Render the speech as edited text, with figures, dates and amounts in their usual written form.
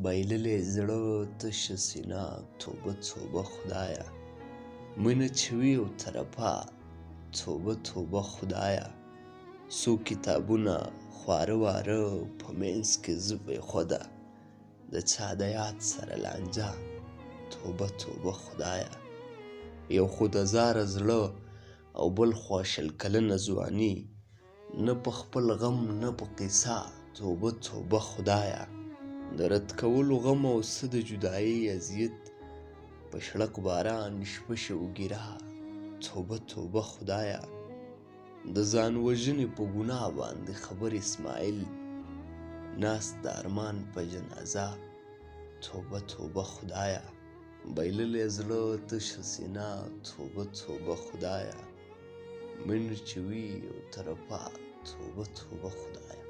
بایللې زړه تشه سینه توبه توبه خدایه مینه چې وي یو طرفه توبه توبه خدایه څو کتابونه خواره واره په منځ کې زه بېخوده د چا د یاد سره لانجه توبه توبه خدایه یو خو د زاره زړه او بل خوا شل کلنه ځواني نه په خپل غم نه په قیصه توبه توبه خدایه د رد کولو غم او څه د جدایۍ اذیت په شړک باران شپه شوګیره توبه توبه خدایه د ځان وژنې په ګناه باندې خبر اسماعیل ناست د ارمان په جنازه توبه توبه خدایه بایللې زړه تشه سینه توبه توبه خدایه مینه چې وي یو طرفه توبه توبه خدایه